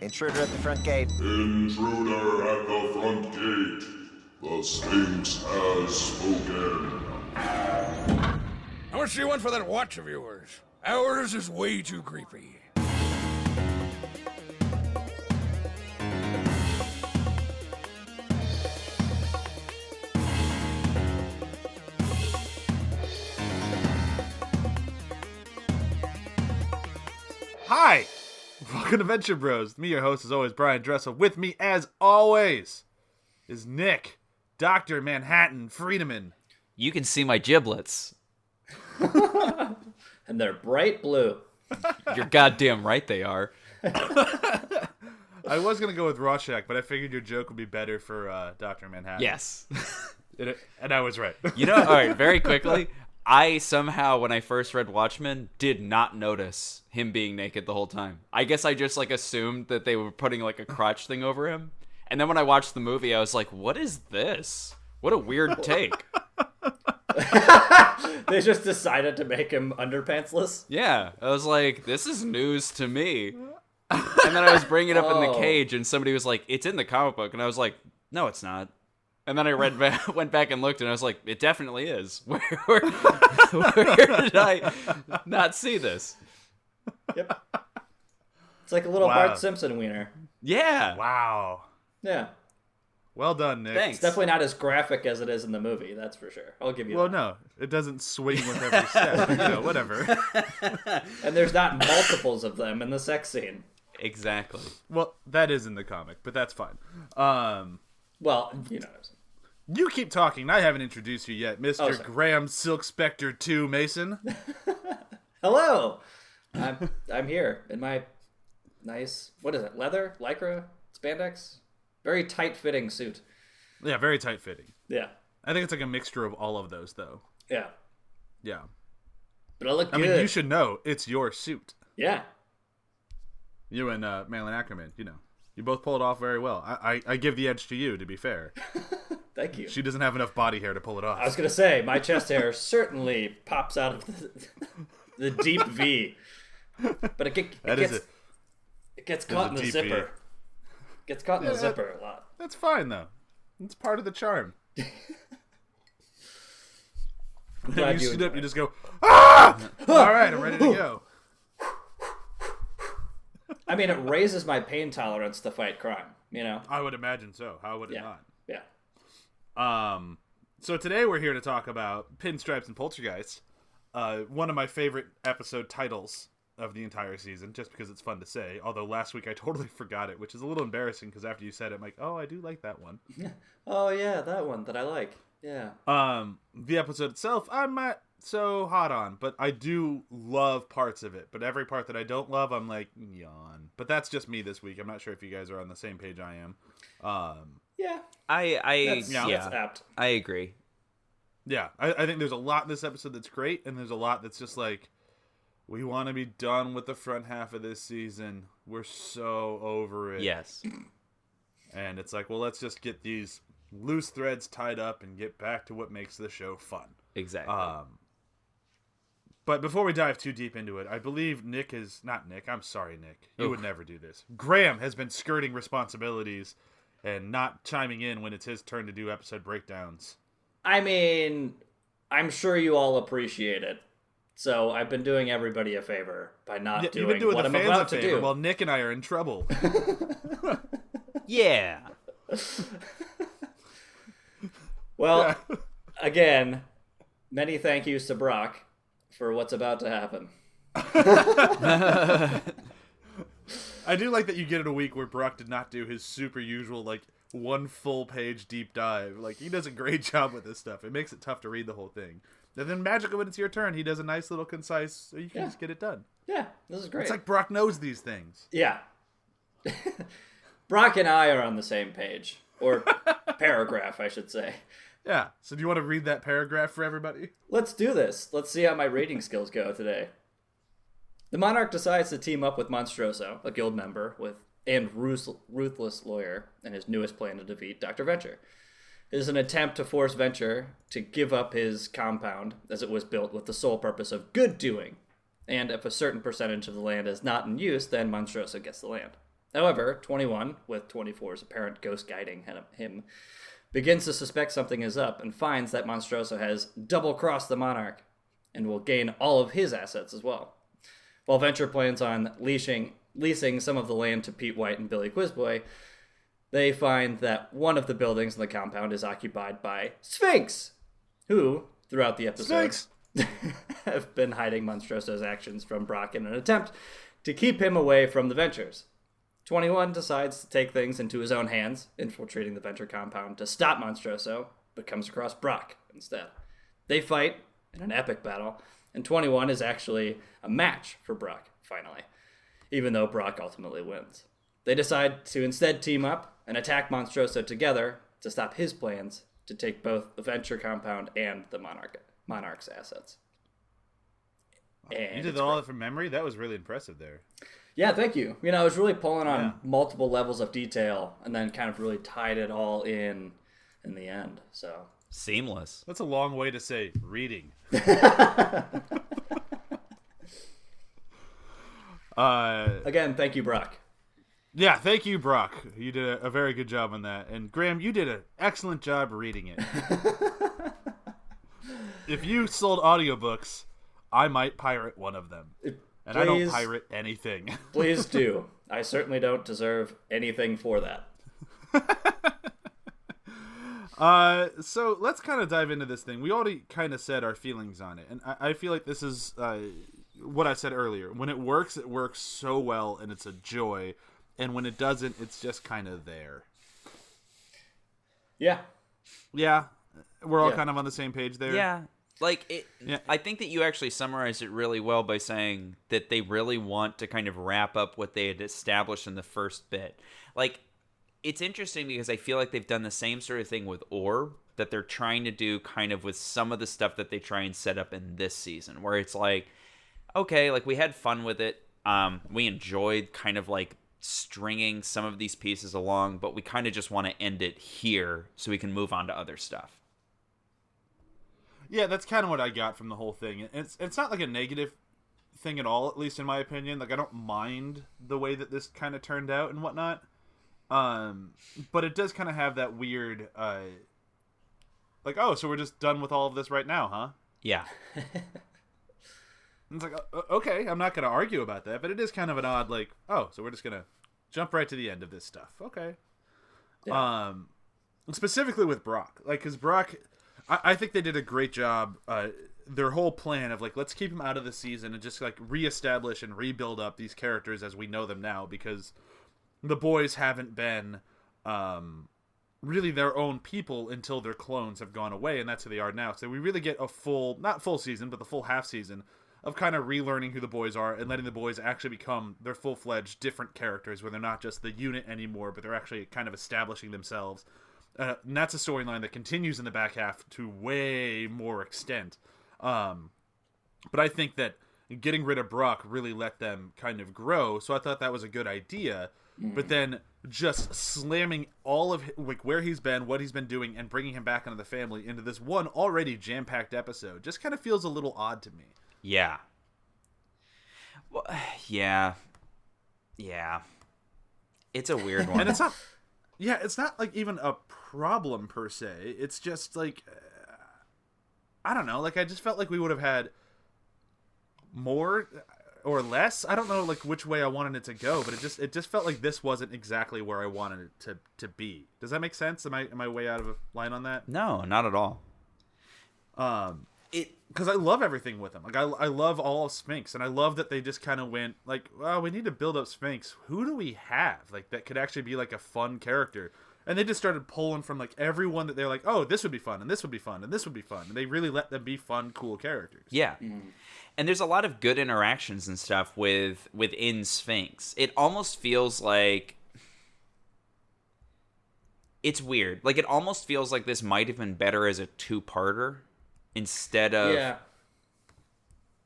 Intruder at the front gate. Intruder at the front gate. The Sphinx has spoken. How much do you want for that watch of yours? Ours is way too creepy. Hi! Welcome to Venture Bros. Me, your host, is always Bryan Dressel. With me, as always, is Nick, Dr. Manhattan Friedemann. You can see my giblets. And they're bright blue. You're goddamn right they are. I was going to go with Rorschach, but I figured your joke would be better for Dr. Manhattan. Yes. And I was right. You know, all right, very quickly, I somehow, when I first read Watchmen, did not notice him being naked the whole time. I guess I just, assumed that they were putting, a crotch thing over him. And then when I watched the movie, I was like, what is this? What a weird take. They just decided to make him underpantsless? Yeah, I was like, this is news to me. And then I was bringing it up in the cage, and somebody was like, it's in the comic book. And I was like, no, it's not. And then I went back and looked, and I was like, it definitely is. Where did I not see this? Yep. It's like a little Wow. Bart Simpson wiener. Yeah. Wow. Yeah. Well done, Nick. Thanks. It's definitely not as graphic as it is in the movie, that's for sure. I'll give you Well, that. no. It doesn't swing with every step. Whatever. And there's not multiples of them in the sex scene. Exactly. Well, that is in the comic, but that's fine. Well, you know. You keep talking. and I haven't introduced you yet. Mr. sorry. Graham Silk Spectre 2 Mason. Hello! I'm here in my nice, what is it, leather? Lycra? Spandex? Very tight-fitting suit. Yeah, very tight fitting. Yeah. I think it's like a mixture of all of those, though. Yeah. Yeah. But I look I good. mean, you should know it's your suit. Yeah. You and Marilyn Ackerman, you both pull it off very well. I give the edge to you, to be fair. Thank you. She doesn't have enough body hair to pull it off. I was going to say, my chest hair certainly pops out of the deep V. But it gets caught in the deep zipper. V. Gets caught in the zipper a lot. That's fine, though. It's part of the charm. I'm You glad sit up, enjoy you it. just go, ah! All right, I'm ready to go. I mean, it raises my pain tolerance to fight crime, I would imagine so. How would it not? Yeah. So today we're here to talk about Pinstripes and Poltergeists, one of my favorite episode titles of the entire season, just because it's fun to say. Although last week I totally forgot it, which is a little embarrassing because after you said it, I'm like, oh, I do like that one. Oh, yeah, that one that I like. Yeah. The episode itself, I'm not so hot on, but I do love parts of it. But every part that I don't love, I'm like, yawn. But that's just me this week. I'm not sure if you guys are on the same page I am. Yeah. That's apt. I agree. Yeah, I think there's a lot in this episode that's great, and there's a lot that's just like, we want to be done with the front half of this season. We're so over it. Yes. And it's like, well, let's just get these loose threads tied up and get back to what makes the show fun. Exactly. But before we dive too deep into it, I believe I'm sorry, Nick. You would never do this. Graham has been skirting responsibilities and not chiming in when it's his turn to do episode breakdowns. I mean, I'm sure you all appreciate it. So I've been doing everybody a favor by not You've been doing what the I'm fans about a to favor do. while Nick and I are in trouble. Yeah. Well, again, many thank yous to Brok for what's about to happen. I do like that you get it a week where Brok did not do his super usual, one full page deep dive. He does a great job with this stuff. It makes it tough to read the whole thing. And then magically when it's your turn, he does a nice little concise, so you can just get it done. Yeah, this is great. It's like Brok knows these things. Yeah. Brok and I are on the same page. Or paragraph, I should say. Yeah. So do you want to read that paragraph for everybody? Let's do this. Let's see how my reading skills go today. The Monarch decides to team up with Monstroso, a guild member, and ruthless lawyer, in his newest plan to defeat Dr. Venture. It is an attempt to force Venture to give up his compound, as it was built with the sole purpose of good doing. and if a certain percentage of the land is not in use, then Monstroso gets the land. However, 21, with 24's apparent ghost guiding him, begins to suspect something is up and finds that Monstroso has double-crossed the Monarch and will gain all of his assets as well. While Venture plans on leasing some of the land to Pete White and Billy Quizboy, they find that one of the buildings in the compound is occupied by Sphinx, who, throughout the episode, have been hiding Monstroso's actions from Brok in an attempt to keep him away from the Ventures. 21 decides to take things into his own hands, infiltrating the Venture compound to stop Monstroso, but comes across Brok instead. They fight in an epic battle, and 21 is actually a match for Brok, finally, even though Brok ultimately wins. They decide to instead team up and attack Monstroso together to stop his plans to take both the Venture compound and the Monarch's assets. And you did all that from memory? That was really impressive there. Yeah, thank you. I was really pulling on multiple levels of detail and then kind of really tied it all in the end. So seamless. That's a long way to say reading. Again, thank you, Brok. Yeah, thank you, Brok. You did a very good job on that. And Graham, you did an excellent job reading it. If you sold audiobooks, I might pirate one of them. And I don't pirate anything. Please do. I certainly don't deserve anything for that. So let's kind of dive into this thing. We already kind of said our feelings on it. And I feel like this is what I said earlier. When it works so well, and it's a joy. And when it doesn't, it's just kind of there. Yeah. Yeah. We're all kind of on the same page there. Yeah. I think that you actually summarized it really well by saying that they really want to kind of wrap up what they had established in the first bit. It's interesting because I feel like they've done the same sort of thing with Orb that they're trying to do kind of with some of the stuff that they try and set up in this season, where it's okay, we had fun with it. We enjoyed kind of stringing some of these pieces along, but we kind of just want to end it here so we can move on to other stuff. Yeah, that's kind of what I got from the whole thing. It's not a negative thing at all, at least in my opinion. I don't mind the way that this kind of turned out and whatnot. But it does kind of have that weird, oh, so we're just done with all of this right now, huh? Yeah. It's okay, I'm not going to argue about that, but it is kind of an odd, oh, so we're just going to jump right to the end of this stuff. Okay. Yeah. Specifically with Brok. Because Brok, I think they did a great job, their whole plan of, let's keep him out of the season and just, reestablish and rebuild up these characters as we know them now, because the boys haven't been really their own people until their clones have gone away, and that's who they are now. So we really get a not full season, but the full half season of kind of relearning who the boys are and letting the boys actually become their full-fledged different characters where they're not just the unit anymore, but they're actually kind of establishing themselves. And that's a storyline that continues in the back half to way more extent. But I think that getting rid of Brok really let them kind of grow, so I thought that was a good idea. But then just slamming all of where he's been, what he's been doing, and bringing him back into the family into this one already jam-packed episode just kind of feels a little odd to me. Yeah. Well, yeah. Yeah. It's a weird one. And it's not... Yeah, it's not even a problem per se. It's just I don't know. I just felt like we would have had more or less. I don't know which way I wanted it to go, but it just felt like this wasn't exactly where I wanted it to be. Does that make sense? Am I way out of line on that? No, not at all. Because I love everything with them. I love all of Sphinx, and I love that they just kind of went well, we need to build up Sphinx. Who do we have that could actually be a fun character? And they just started pulling from everyone that they're oh, this would be fun, and this would be fun, and this would be fun. And they really let them be fun, cool characters. Yeah. And there's a lot of good interactions and stuff within Sphinx. It almost feels like it's weird. It almost feels like this might have been better as a two-parter instead of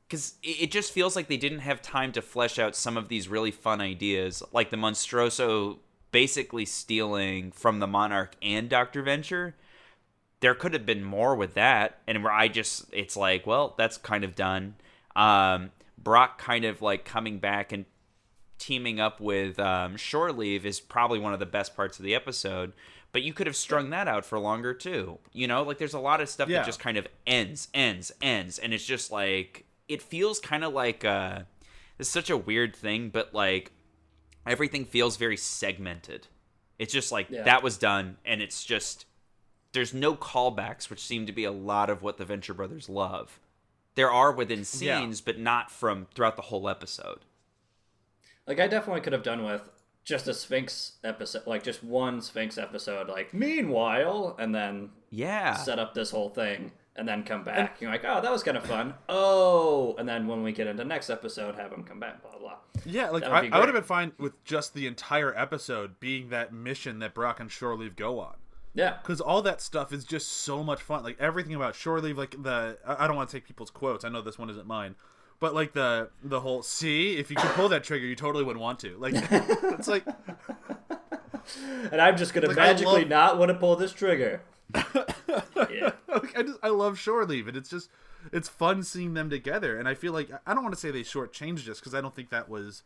because it just feels like they didn't have time to flesh out some of these really fun ideas, like the Monstroso basically stealing from the Monarch and Dr. Venture. There could have been more with that, and where it's well, that's kind of done. Brok kind of like coming back and teaming up with Shore Leave is probably one of the best parts of the episode. But you could have strung that out for longer too. You know, like there's a lot of stuff that just kind of ends, and it's just like it feels kind of like it's such a weird thing, but like everything feels very segmented. It's just like that was done, and it's just there's no callbacks, which seem to be a lot of what the Venture Brothers love. There are within scenes, but not from throughout the whole episode. Like I definitely could have done with just a Sphinx episode, like just one Sphinx episode, like meanwhile, and then set up this whole thing, and then come back. You're like, oh, that was kind of fun. Oh, and then when we get into next episode, have him come back, blah, blah. Yeah, like I would have been fine with just the entire episode being that mission that Brok and Shore Leave go on. Yeah. Because all that stuff is just so much fun. Like everything about Shore Leave, like I don't want to take people's quotes. I know this one isn't mine. But like the whole, see, if you could pull that trigger, you totally wouldn't want to. Like it's like, and I'm just gonna magically not want to pull this trigger. Yeah, like, I love Shore Leave, and it's fun seeing them together. And I feel like I don't want to say they shortchanged us because I don't think that was.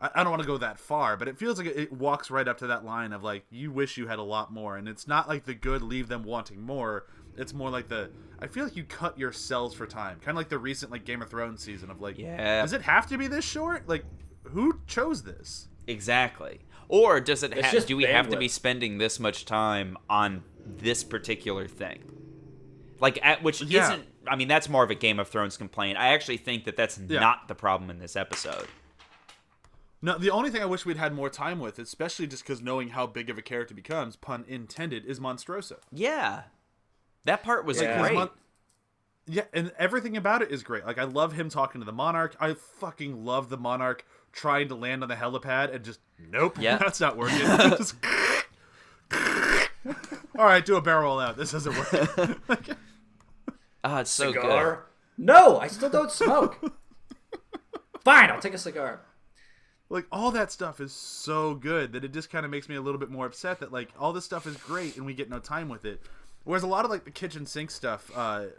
I don't want to go that far, but it feels like it walks right up to that line of like you wish you had a lot more, and it's not like the good leave them wanting more. It's more like I feel like you cut your cells for time. Kind of like the recent like Game of Thrones season of like, does it have to be this short? Like, who chose this? Exactly. Or does it do we have to be bandwidth. spending this much time on this particular thing? Like, which isn't, I mean, that's more of a Game of Thrones complaint. I actually think that that's not the problem in this episode. No, the only thing I wish we'd had more time with, especially just because knowing how big of a character becomes, pun intended, is Monstroso. Yeah. That part was great. Yeah, and everything about it is great. Like, I love him talking to the Monarch. I fucking love the Monarch trying to land on the helipad and just, nope, that's not working. Just, all right, do a barrel roll out. This isn't working. It's so cigar? good. No, I still don't smoke. Fine, I'll take a cigar. Like, all that stuff is so good that it just kind of makes me a little bit more upset that, like, all this stuff is great and we get no time with it. Whereas a lot of, like, the kitchen sink stuff,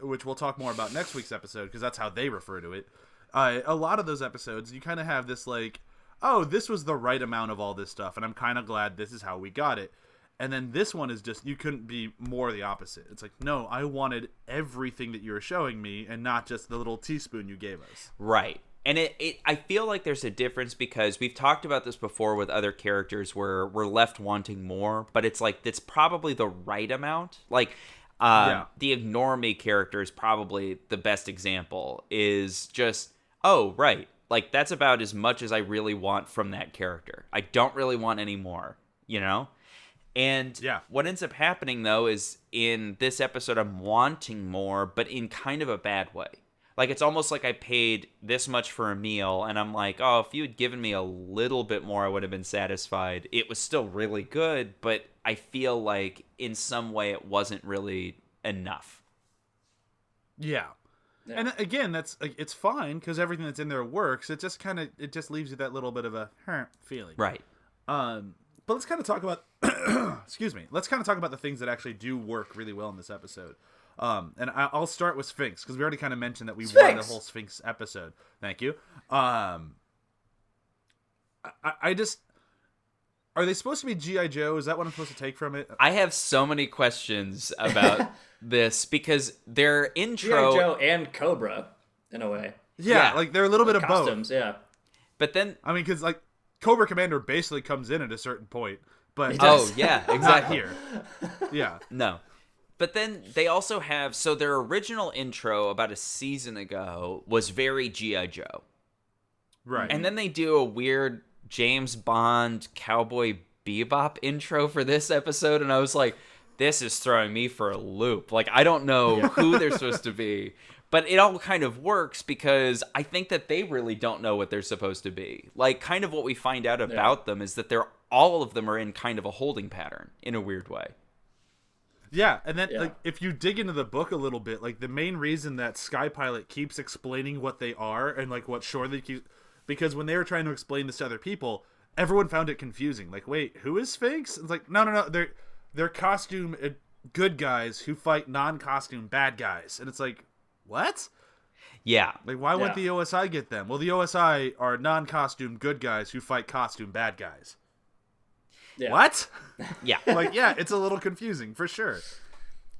which we'll talk more about next week's episode, because that's how they refer to it, a lot of those episodes, you kind of have this, like, oh, this was the right amount of all this stuff, and I'm kind of glad this is how we got it. And then this one is just, you couldn't be more the opposite. It's like, no, I wanted everything that you were showing me, and not just the little teaspoon you gave us. Right. And I feel like there's a difference because we've talked about this before with other characters where we're left wanting more, but it's like, it's probably the right amount. Like, the Ignore Me character is probably the best example, is just, oh, right. Like, that's about as much as I really want from that character. I don't really want any more, you know? And what ends up happening, though, is in this episode, I'm wanting more, but in kind of a bad way. Like, it's almost like I paid this much for a meal, and I'm like, oh, if you had given me a little bit more, I would have been satisfied. It was still really good, but I feel like in some way it wasn't really enough. Yeah. And again, that's like, it's fine because everything that's in there works. It just leaves you that little bit of a feeling. Right. But let's kind of talk about, excuse me, let's kind of talk about the things that actually do work really well in this episode. And I'll start with Sphinx because we already kind of mentioned that we wanted a whole Sphinx episode. Thank you. I just, are they supposed to be G.I. Joe? Is that what I'm supposed to take from it? I have so many questions about this because their intro, G.I. Joe and Cobra, in a way. Yeah, like they're a little bit of costumes, both. Yeah. But then, I mean, because like Cobra Commander basically comes in at a certain point, but exactly. Not here. Yeah. No. But then they also have, so their original intro about a season ago was very G.I. Joe. Right. And then they do a weird James Bond Cowboy Bebop intro for this episode, and I was like, this is throwing me for a loop. Like, I don't know who they're supposed to be. But it all kind of works because I think that they really don't know what they're supposed to be. Like, kind of what we find out about them is that all of them are in kind of a holding pattern in a weird way. Yeah, and then like if you dig into the book a little bit, like the main reason that Sky Pilot keeps explaining what they are and like what Shore they keep, because when they were trying to explain this to other people, everyone found it confusing. Like, wait, who is Sphinx? It's like, no, they're costume good guys who fight non-costume bad guys, and it's like, what? Yeah. Like, why wouldn't Yeah. the OSI get them? Well, the OSI are non-costume good guys who fight costume bad guys. Yeah. What? Yeah. Like, yeah, it's a little confusing for sure.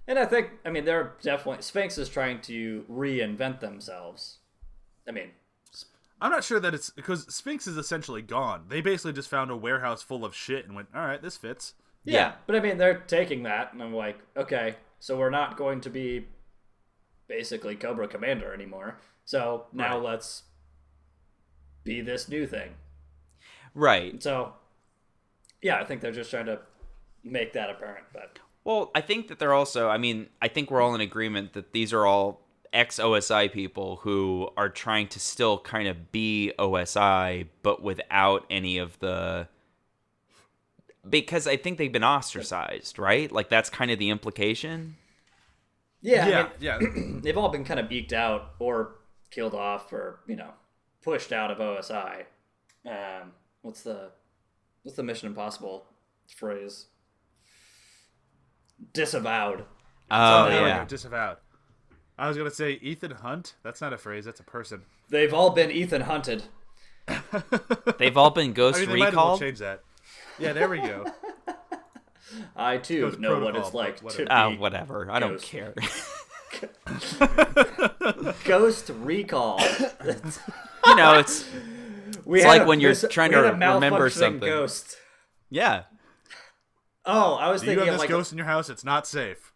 And I think, I mean, they're definitely, Sphinx is trying to reinvent themselves. I mean, I'm not sure that it's because Sphinx is essentially gone. They basically just found a warehouse full of shit and went, all right, this fits. yeah. But I mean, they're taking that, and I'm like, okay, so we're not going to be basically Cobra Commander anymore. So now Right. let's be this new thing. Right. So, yeah, I think they're just trying to make that apparent. But Well, I think that they're also, I mean, I think we're all in agreement that these are all ex-OSI people who are trying to still kind of be OSI, but without any of the... Because I think they've been ostracized, right? Like, that's kind of the implication. yeah, I Yeah, mean, they've all been kind of beaked out or killed off or, pushed out of OSI. What's the Mission Impossible phrase? Disavowed. Oh, There we yeah. go, disavowed. I was gonna say Ethan Hunt. That's not a phrase. That's a person. They've all been Ethan hunted. They've all been Ghost I mean, they might as well recalled. change that. Yeah, there we go. I too Ghost know what protocol, it's like but to whatever. be Whatever. I don't Ghost. care. Ghost recall. You know, it's We It's had like a when you're mis- trying we to had a remember malfunctioning something. Ghost. yeah. Oh, I was Do you thinking have of this like ghost in your house? It's not safe.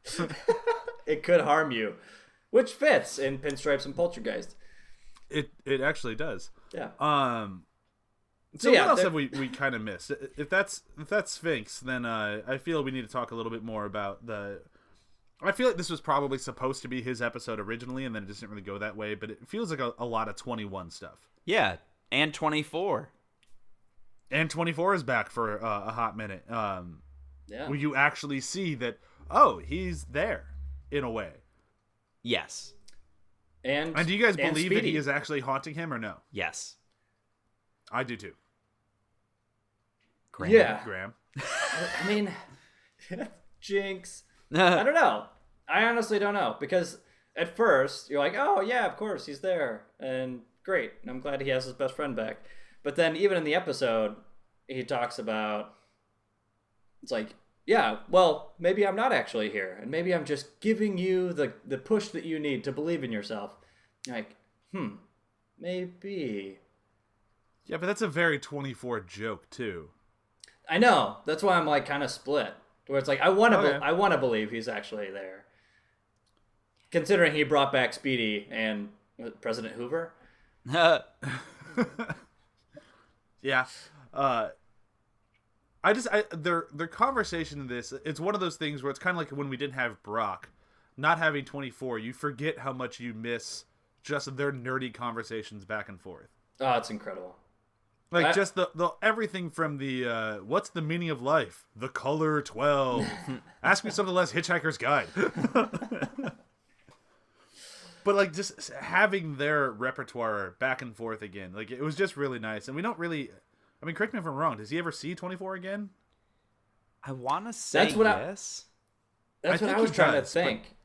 it could harm you, which fits in Pinstripes and Poltergeist. It actually does. Yeah. So yeah, what else there- have we kind of missed? If that's Sphinx, then I feel we need to talk a little bit more about the. I feel like this was probably supposed to be his episode originally, and then it just didn't really go that way. But it feels like a lot of 21 stuff. Yeah. And 24. And 24 is back for a hot minute. Yeah. Where you actually see that, oh, he's there in a way. Yes. And And do you guys and believe that Speedy. he is actually haunting him or no? Yes. I do too. Graham. Yeah. Graham. I mean, Jinx. I don't know. I honestly don't know because at first you're like, oh yeah, of course he's there, and great. And I'm glad he has his best friend back. But then even in the episode, he talks about it's like, yeah, well, maybe I'm not actually here, and maybe I'm just giving you the push that you need to believe in yourself. You're like, maybe. Yeah, but that's a very 24 joke too. I know. That's why I'm like kind of split. Where it's like I want to, Okay. I want to believe he's actually there. Considering he brought back Speedy and President Hoover. Yeah. Their conversation in this, it's one of those things where it's kind of like when we didn't have Brok, not having 24, you forget how much you miss just their nerdy conversations back and forth. Oh, it's incredible. Like just the everything from the what's the meaning of life? The color 12. Ask me something less Hitchhiker's Guide. But like just having their repertoire back and forth again, like it was just really nice. And we don't really, I mean, correct me if I'm wrong. Does he ever see 24 again? I want to say That's what yes. That's I what I think was he trying does, to think.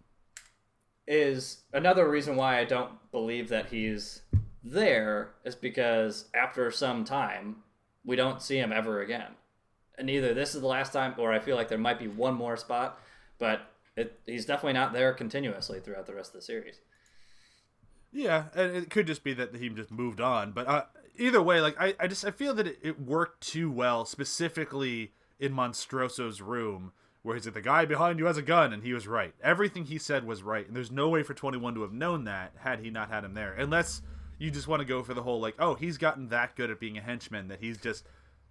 Is another reason why I don't believe that he's there is because after some time, we don't see him ever again. And either this is the last time, or I feel like there might be one more spot, but he's definitely not there continuously throughout the rest of the series. Yeah, and it could just be that he just moved on. But either way, like I feel that it worked too well, specifically in Monstroso's room, where he's like, the guy behind you has a gun, and he was right. Everything he said was right, and there's no way for 21 to have known that had he not had him there. Unless you just want to go for the whole, like, oh, he's gotten that good at being a henchman that he's just,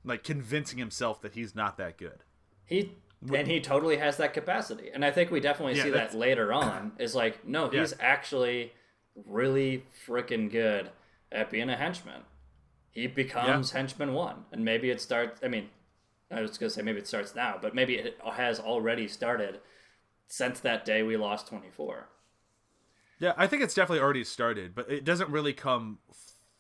like, convincing himself that he's not that good. He totally has that capacity. And I think we definitely see that that's- later on. Is like, no, he's Yeah. actually really freaking good at being a henchman. He becomes henchman 1. And maybe it starts, I mean, I was going to say maybe it starts now, but maybe it has already started since that day we lost 24. Yeah, I think it's definitely already started, but it doesn't really come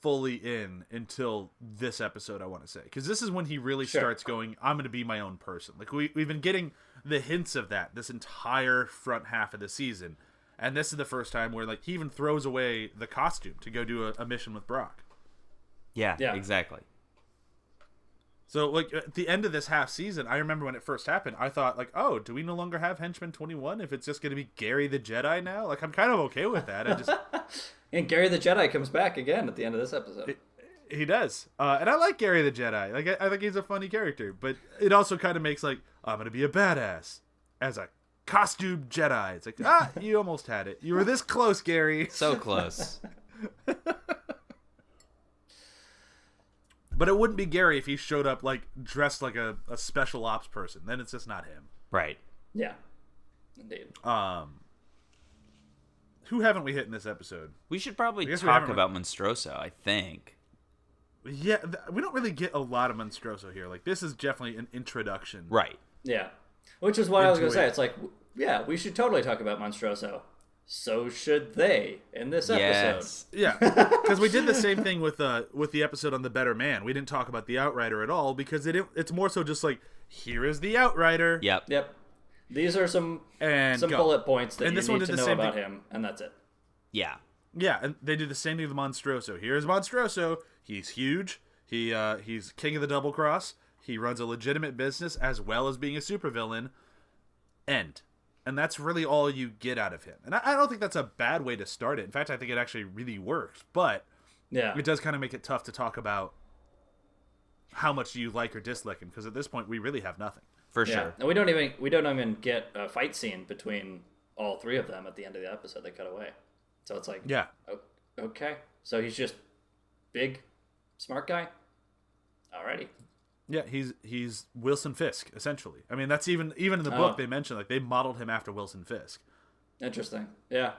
fully in until this episode, I want to say. Because this is when he really starts going, I'm going to be my own person. Like, we've been getting the hints of that this entire front half of the season. And this is the first time where like he even throws away the costume to go do a mission with Brok. Yeah, Yeah. exactly. So, like, at the end of this half season, I remember when it first happened, I thought, like, oh, do we no longer have Henchman 21 if it's just going to be Gary the Jedi now? Like, I'm kind of okay with that. I just... And Gary the Jedi comes back again at the end of this episode. He does. And I like Gary the Jedi. Like, I think he's a funny character. But it also kind of makes, like, I'm going to be a badass as a costume Jedi. It's like, you almost had it. You were this close, Gary. So close. But it wouldn't be Gary if he showed up, like, dressed like a special ops person. Then it's just not him. Right. Yeah. Indeed. Who haven't we hit in this episode? We should probably guess we talk haven't- about Monstroso, I think. Yeah, we don't really get a lot of Monstroso here. Like, this is definitely an introduction. Right. Yeah. Which is what I was going Into to say. it. It's like, yeah, we should totally talk about Monstroso. So should they in this episode. Yes. Yeah, because we did the same thing with the episode on the Better Man. We didn't talk about the Outrider at all because it's more so just like, here is the Outrider. Yep. Yep. These are some And go. bullet points that And you this one need did to the know same about thing. him, and that's it. Yeah. Yeah, and they do the same thing with Monstroso. Here's Monstroso. He's huge. He's king of the double cross. He runs a legitimate business as well as being a supervillain. End. And that's really all you get out of him. And I don't think that's a bad way to start it. In fact, I think it actually really works. But Yeah. it does kind of make it tough to talk about how much you like or dislike him, because at this point we really have nothing. For Yeah. sure. And we don't even get a fight scene between all three of them at the end of the episode. They cut away. So it's like, Yeah. okay. So he's just big, smart guy. Alrighty. Yeah, he's Wilson Fisk, essentially. I mean, that's even in the book they mentioned, like, they modeled him after Wilson Fisk. Interesting. Yeah.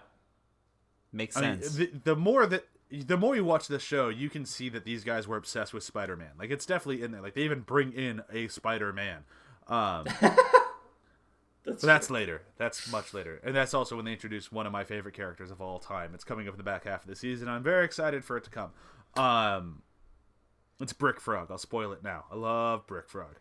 Makes I mean, sense. the more you watch this show, you can see that these guys were obsessed with Spider-Man. Like, it's definitely in there. Like, they even bring in a Spider-Man. That's later. That's much later. And that's also when they introduce one of my favorite characters of all time. It's coming up in the back half of the season. I'm very excited for it to come. It's Brick Frog. I'll spoil it now. I love Brick Frog.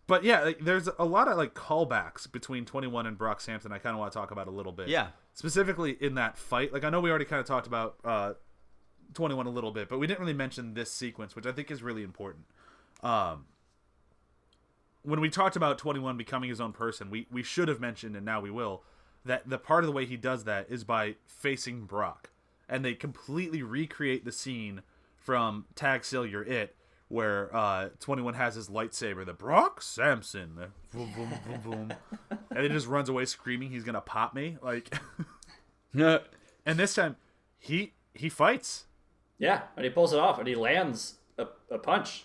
But yeah, like, there's a lot of like callbacks between 21 and Brock Sampson I kind of want to talk about a little bit. Yeah. Specifically in that fight. Like, I know we already kind of talked about 21 a little bit, but we didn't really mention this sequence, which I think is really important. When we talked about 21 becoming his own person, we should have mentioned, and now we will, that the part of the way he does that is by facing Brock. And they completely recreate the scene from Tag Seal You're It, where 21 has his lightsaber, the Brock Sampson, boom, boom, boom, boom, and he just runs away screaming he's gonna pop me, like. And this time, he fights. Yeah. And he pulls it off and he lands a punch.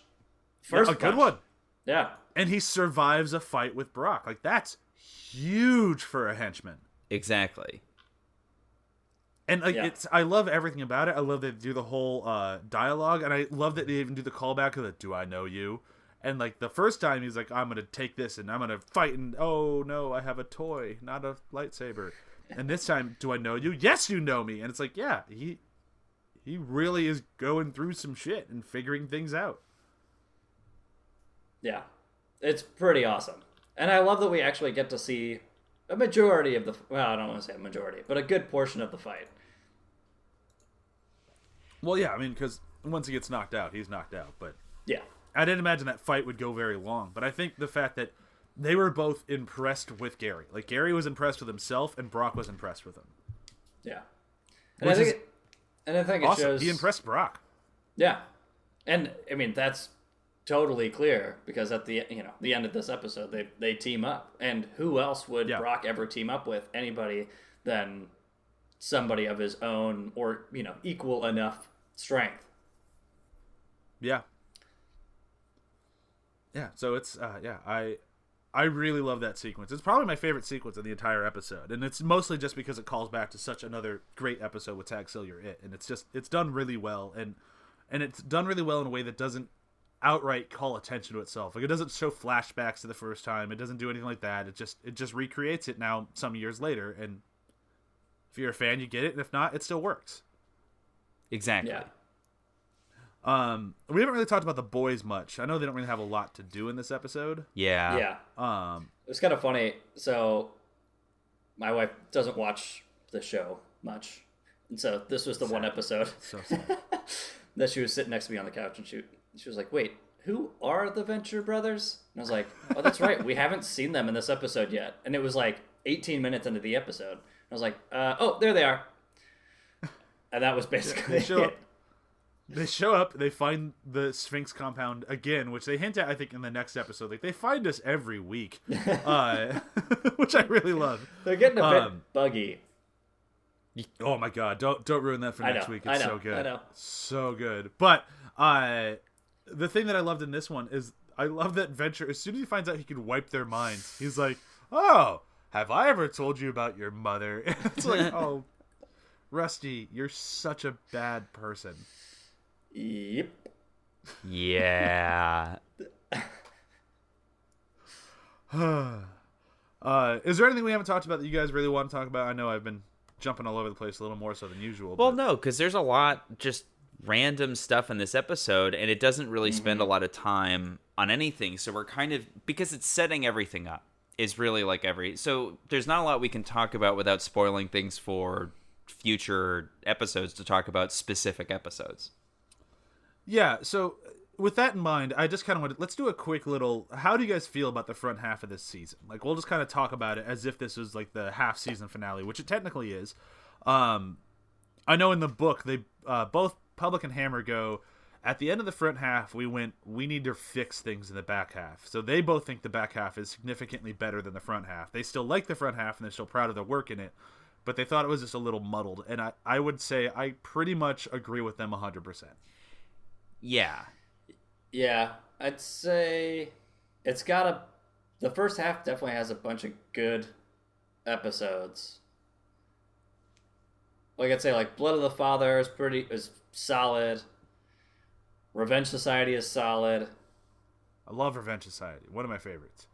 First a good punch. one. Yeah. And he survives a fight with Brock. Like, that's huge for a henchman. Exactly. And like, Yeah. I love everything about it. I love that they do the whole dialogue, and I love that they even do the callback of the "Do I know you?" And like the first time, he's like, "I'm gonna take this and I'm gonna fight," and oh no, I have a toy, not a lightsaber. And this time, "Do I know you?" "Yes, you know me." And it's like, yeah, he really is going through some shit and figuring things out. Yeah. It's pretty awesome. And I love that we actually get to see a majority of the... Well, I don't want to say a majority, but a good portion of the fight. Well, yeah, I mean, because once he gets knocked out, he's knocked out. But Yeah. I didn't imagine that fight would go very long. But I think the fact that they were both impressed with Gary. Like, Gary was impressed with himself, and Brock was impressed with him. Yeah. And Which I is think it Awesome. shows... He impressed Brock. Yeah. And, I mean, that's totally clear because at the end of this episode, they team up. And who else would Yeah. Brock ever team up with? Anybody than somebody of his own or, equal enough strength. Yeah. Yeah, so it's, I really love that sequence. It's probably my favorite sequence of the entire episode. And it's mostly just because it calls back to such another great episode with Tag Seal You're It. And it's done really well. And it's done really well in a way that doesn't outright call attention to itself. Like, it doesn't show flashbacks to the first time. It doesn't do anything like that. It just recreates it now some years later. And if you're a fan, you get it. And if not, it still works. Exactly. Yeah. We haven't really talked about the boys much. I know they don't really have a lot to do in this episode. Yeah. Yeah. Um, It was kind of funny. So my wife doesn't watch the show much, and so this was the one episode So sad. that she was sitting next to me on the couch, and she was like, "Wait, who are the Venture brothers?" And I was like, "Oh, that's right. We haven't seen them in this episode yet." And it was like 18 minutes into the episode. I was like, "Oh, there they are." And that was basically it. They show up, they find the Sphinx compound again, which they hint at, I think, in the next episode. Like, they find us every week, which I really love. They're getting a bit buggy. Oh my god, don't ruin that for next week. It's so good. I know. So good. But the thing that I loved in this one is I love that Venture, as soon as he finds out he can wipe their minds, he's like, "Oh, have I ever told you about your mother?" And it's like, oh, Rusty, you're such a bad person. Yep. Yeah. Is there anything we haven't talked about that you guys really want to talk about? I know I've been jumping all over the place a little more so than usual. Well, but... no, because there's a lot just random stuff in this episode, and it doesn't really spend a lot of time on anything. So we're kind of, because it's setting everything up, is really like so there's not a lot we can talk about without spoiling things for future episodes to talk about specific episodes. Yeah, so with that in mind, I just kind of wanted, let's do a quick little, how do you guys feel about the front half of this season? Like, we'll just kind of talk about it as if this was like the half season finale, which it technically is. I know in the book, they both Public and Hammer go, at the end of the front half, we need to fix things in the back half. So they both think the back half is significantly better than the front half. They still like the front half, and they're still proud of their work in it, but they thought it was just a little muddled. And I would say I pretty much agree with them 100%. Yeah. Yeah, I'd say it's got the first half definitely has a bunch of good episodes. Like I'd say, like Blood of the Father is solid. Revenge Society is solid. I love Revenge Society. One of my favorites.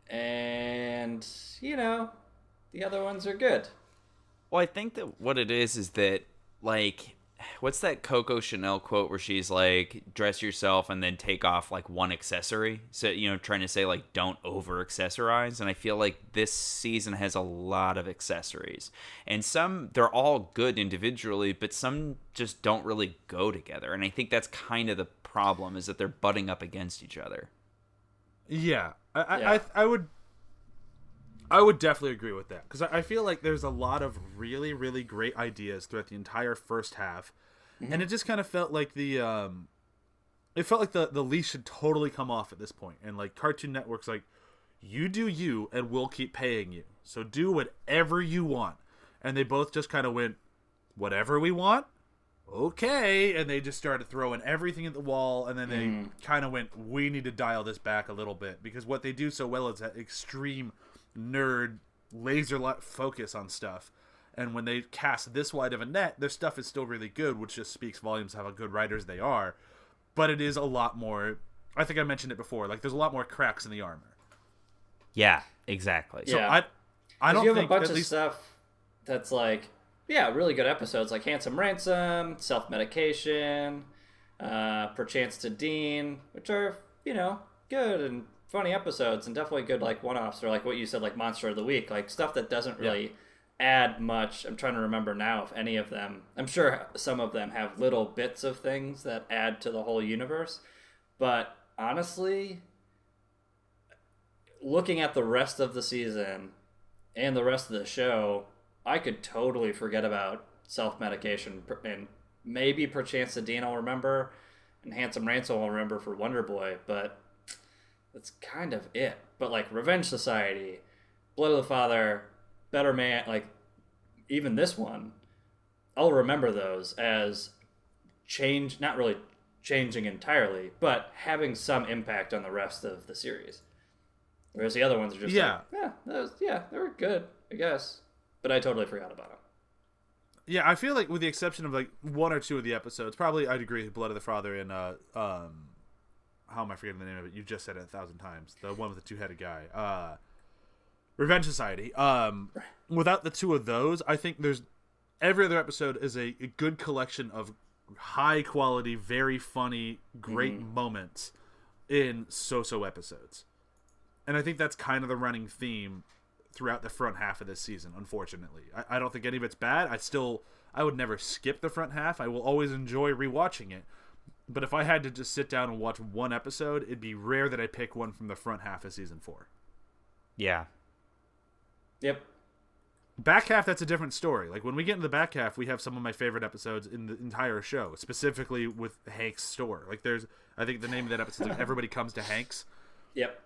And, the other ones are good. Well, I think that what it is that, like, what's that Coco Chanel quote where she's like, dress yourself and then take off like one accessory? So, trying to say like, don't over accessorize. And I feel like this season has a lot of accessories. And some, they're all good individually, but some just don't really go together. And I think that's kind of the problem, is that they're butting up against each other. Yeah. I would definitely agree with that, because I feel like there's a lot of really, really great ideas throughout the entire first half, and it just kind of felt like the leash should totally come off at this point, and like Cartoon Network's like, you do you, and we'll keep paying you, so do whatever you want, and they both just kind of went, whatever we want, okay, and they just started throwing everything at the wall, and then they kind of went, we need to dial this back a little bit, because what they do so well is that extreme nerd laser focus on stuff, and when they cast this wide of a net, their stuff is still really good, which just speaks volumes of how good writers they are. But it is a lot more, I think I mentioned it before, like there's a lot more cracks in the armor. Yeah, exactly. So yeah. I don't you have think a bunch at of least... stuff that's like, really good episodes, like Handsome Ransom, Self-Medication, Perchance to Dean, which are, good and funny episodes, and definitely good like one-offs, or like what you said, like Monster of the Week, like stuff that doesn't really add much. I'm trying to remember now if any of them, I'm sure some of them have little bits of things that add to the whole universe, but honestly, looking at the rest of the season and the rest of the show, I could totally forget about Self-Medication, and maybe Perchance to Dean I'll remember, and Handsome Ransom I'll remember for Wonder Boy, but that's kind of it. But like Revenge Society, Blood of the Father, Better Man, like even this one, I'll remember those as not really changing entirely, but having some impact on the rest of the series. Whereas the other ones are just they were good, I guess. But I totally forgot about them. Yeah, I feel like with the exception of like one or two of the episodes, probably I'd agree with Blood of the Father and how am I forgetting the name of it? You just said it 1,000 times. The one with the two-headed guy. Revenge Society. Without the two of those, I think there's... Every other episode is a good collection of high-quality, very funny, great moments in so-so episodes. And I think that's kind of the running theme throughout the front half of this season, unfortunately. I don't think any of it's bad. I would never skip the front half. I will always enjoy rewatching it. But if I had to just sit down and watch one episode, it'd be rare that I pick one from the front half of season 4. Yeah. Yep. Back half, that's a different story. Like, when we get into the back half, we have some of my favorite episodes in the entire show, specifically with Hank's store. Like, I think the name of that episode is like Everybody Comes to Hank's. Yep.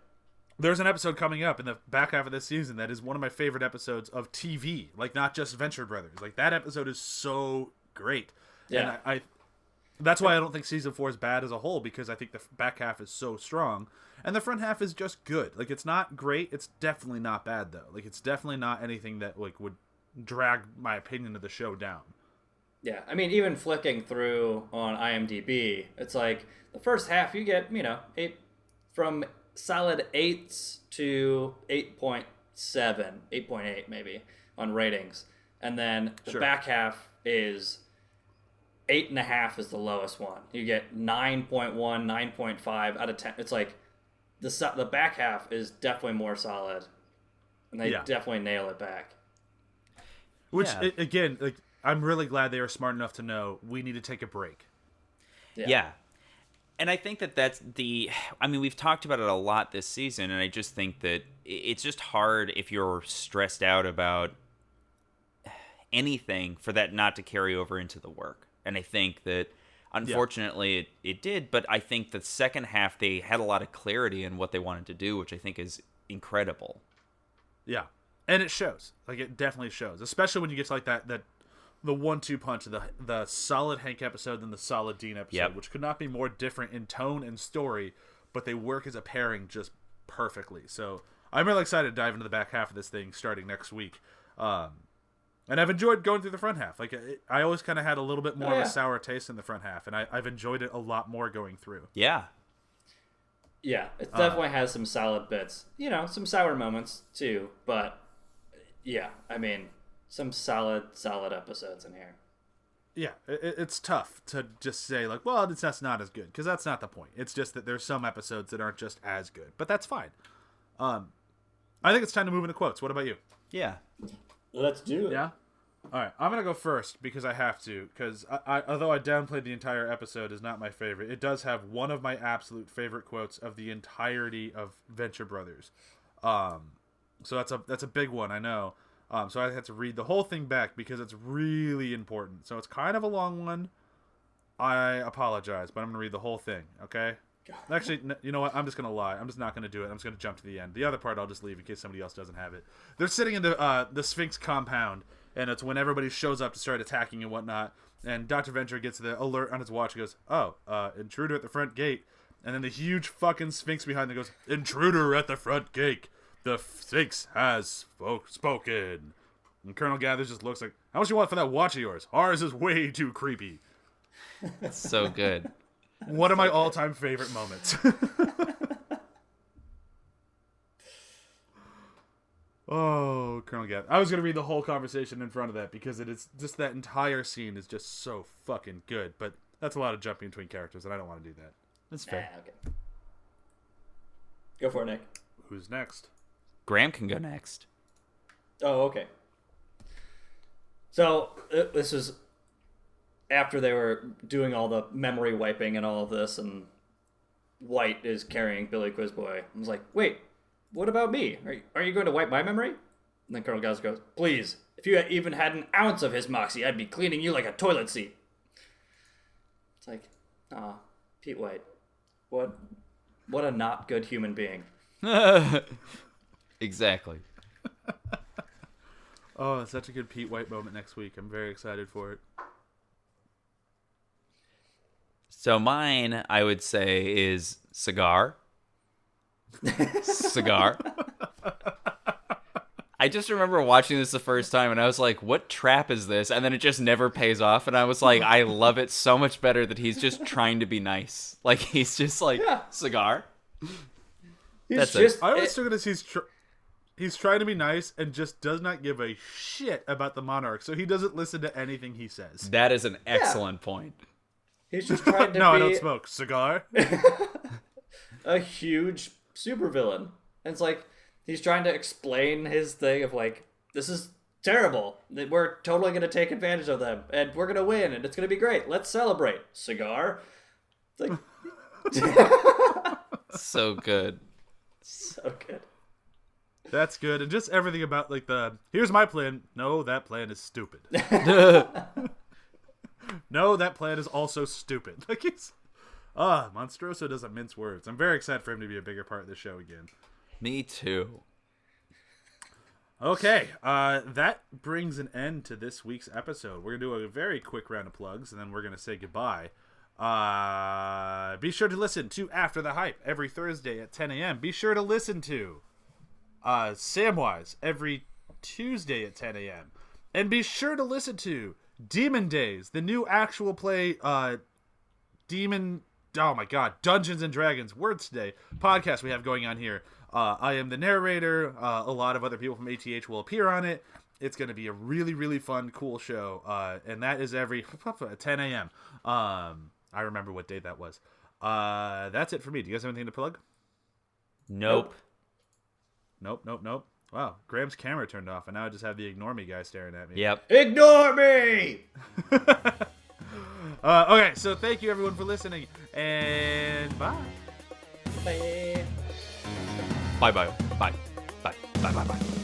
There's an episode coming up in the back half of this season that is one of my favorite episodes of TV. Like, not just Venture Brothers. Like, that episode is so great. Yeah. And that's why I don't think season 4 is bad as a whole, because I think the back half is so strong. And the front half is just good. Like, it's not great. It's definitely not bad, though. Like, it's definitely not anything that, like, would drag my opinion of the show down. Yeah, I mean, even flicking through on IMDb, it's like the first half you get, from solid 8s to 8.7, 8.8 maybe on ratings. And then the back half is 8.5 is the lowest one. You get 9.1, 9.5 out of 10. It's like the back half is definitely more solid, and they definitely nail it back. Which, again, like, I'm really glad they were smart enough to know we need to take a break. Yeah. And I think that's we've talked about it a lot this season, and I just think that it's just hard if you're stressed out about anything for that not to carry over into the work. And I think that, unfortunately, it did, but I think the second half, they had a lot of clarity in what they wanted to do, which I think is incredible. Yeah. And it shows. Like, it definitely shows. Especially when you get to, like, the 1-2 punch of the solid Hank episode and the solid Dean episode, which could not be more different in tone and story, but they work as a pairing just perfectly. So I'm really excited to dive into the back half of this thing starting next week. And I've enjoyed going through the front half. Like, I always kind of had a little bit more of a sour taste in the front half, and I've enjoyed it a lot more going through. Yeah. Yeah, it definitely has some solid bits. Some sour moments, too, but, yeah, I mean, some solid episodes in here. Yeah, it's tough to just say, like, well, that's not as good, because that's not the point. It's just that there's some episodes that aren't just as good, but that's fine. I think it's time to move into quotes. What about you? Yeah. Let's do it. Yeah? All right, I'm going to go first because I have to, because although I downplayed the entire episode is not my favorite, it does have one of my absolute favorite quotes of the entirety of Venture Brothers. So that's a big one, I know. So I had to read the whole thing back because it's really important. So it's kind of a long one. I apologize, but I'm going to read the whole thing, okay? Actually, you know what? I'm just going to lie. I'm just not going to do it. I'm just going to jump to the end. The other part I'll just leave in case somebody else doesn't have it. They're sitting in the Sphinx compound, and it's when everybody shows up to start attacking and whatnot. And Dr. Venture gets the alert on his watch and goes, intruder at the front gate. And then the huge fucking Sphinx behind them goes, intruder at the front gate. The Sphinx has spoken. And Colonel Gathers just looks like, how much you want for that watch of yours? Ours is way too creepy. So good. One of my all-time favorite moments. Oh, Colonel Gath. I was going to read the whole conversation in front of that because it is just that entire scene is just so fucking good. But that's a lot of jumping between characters, and I don't want to do that. That's fair. Okay. Go for it, Nick. Who's next? Graham can go next. Oh, okay. So this is after they were doing all the memory wiping and all of this, and White is carrying Billy Quizboy. I was like, wait, what about me? Are you going to wipe my memory? And then Colonel Gauss goes, please, if you even had an ounce of his moxie, I'd be cleaning you like a toilet seat. It's like, Pete White. What a not good human being. Exactly. Oh, it's such a good Pete White moment next week. I'm very excited for it. So mine, I would say, is cigar. Cigar. I just remember watching this the first time, and I was like, what trap is this? And then it just never pays off, and I was like, I love it so much better that he's just trying to be nice. Like, he's just like, cigar. That's just... I always took it as he's trying to be nice and just does not give a shit about the monarch, so he doesn't listen to anything he says. That is an excellent point. He's just trying to No, be I don't smoke. Cigar? a huge supervillain. And it's like, He's trying to explain his thing of like, this is terrible. We're totally going to take advantage of them, and we're going to win, and it's going to be great. Let's celebrate. Cigar. It's like, So good. so good. That's good. And just everything about like here's my plan. No, that plan is stupid. No, that plan is also stupid. Like Monstroso doesn't mince words. I'm very excited for him to be a bigger part of the show again. Me too. Okay, that brings an end to this week's episode. We're going to do a very quick round of plugs, and then we're going to say goodbye. Be sure to listen to After the Hype every Thursday at 10 a.m. Be sure to listen to Samwise every Tuesday at 10 a.m. And be sure to listen to Demon Days, the new actual play Dungeons and Dragons, words today, podcast we have going on here. I am the narrator. A lot of other people from ATH will appear on it. It's going to be a really, really fun, cool show. And that is every 10 a.m. I remember what day that was. That's it for me. Do you guys have anything to plug? Nope. Nope. Wow, Graham's camera turned off, and now I just have the ignore me guy staring at me. Yep. Ignore me! Okay, so thank you everyone for listening, and bye. Bye. Bye. Bye. Bye. Bye. Bye. Bye.